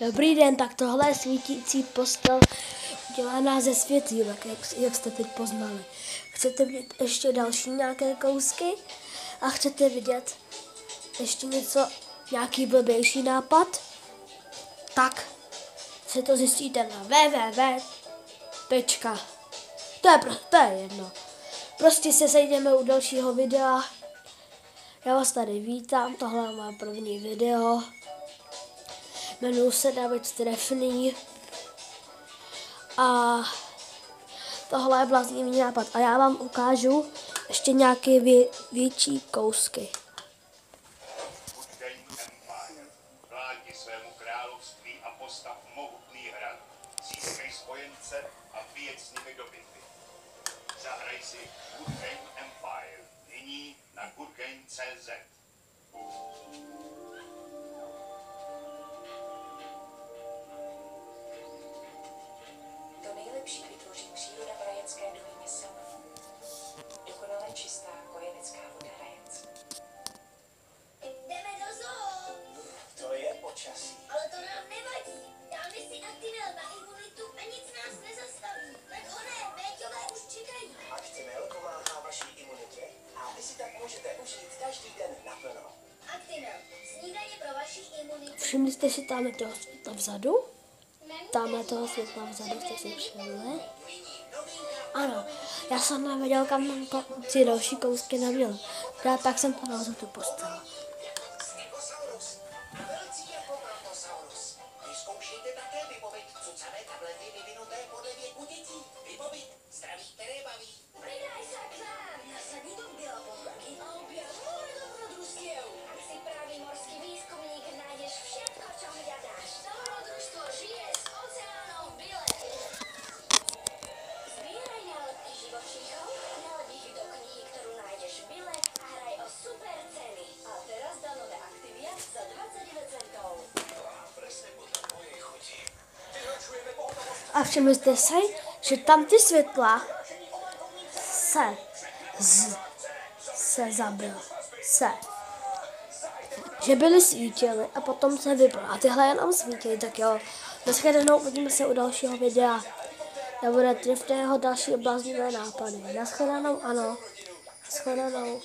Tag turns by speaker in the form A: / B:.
A: Dobrý den, tak tohle je svítící postel udělaná ze světýlek, jak jste teď poznali. Chcete vidět ještě další nějaké kousky a chcete vidět ještě něco, nějaký blbější nápad? Tak si to zjistíte na www. To je jedno. Prostě se sejdeme u dalšího videa. Já vás tady vítám, tohle je moje první video. Jmenuji se David Strefný a tohle je bláznivý nápad. A já vám ukážu ještě nějaké větší kousky.
B: Vládni svému království a postav mohutný hrad. Získej spojence a vyjeď s nimi do bitvy. Zahraj si Good Game Empire. Nyní na goodgame.cz.
C: To nejlepší vytvoří příroda v rajenské dolině sama. Dokonale čistá kojenecká voda Rajence.
D: Jdeme do zoo!
E: To je počasí.
D: Ale to nám nevadí. Dáme si Actimel na imunitu a nic nás nezastaví. Tak oné, Méťové už čekají.
E: Actimel pomáhá vaší imunitě a vy si tak můžete užít každý den naplno.
D: Actimel, snídaně pro vaši imunitu.
A: Všimli jste si tamhle toho světla vzadu? Tamhle toho světla vzadu jste si všimli? Ano, já jsem nevěděl, kam mám ty další kousky neměl. Tak jsem to nalezl tu postel.
E: Stegosaurus. Velcí jako Brontosaurus. Vyzkoušejte také vybavit cucané tablety vyvinuté podle věku dětí. Vybavit zdraví, které baví.
D: Pridaj sa k nám. Nasadni do bielopolky a objav more dobrodružstiev. Ak si pravý morský výskumník, nájdeš všetko, čo hľadáš. Dobrodružstvo žije s oceánom Bile. Zbieraj nálepky živočíchov, naleď ich do knihy, ktorú nájdeš v Bile a hraj o super ceny. A teraz dá nové Activia za 29 centov.
E: Presne podľa mojej chuti. Vyhračujeme pohotovost.
A: A všimli jste si, že tam ty světla se zabil. Že byly svítily a potom se vyply. A tyhle jenom svítily, tak jo. Naschledanou, uvidíme se u dalšího videa. Nebude Trifného další bláznivé nápady. Naschledanou, ano. Naschledanou.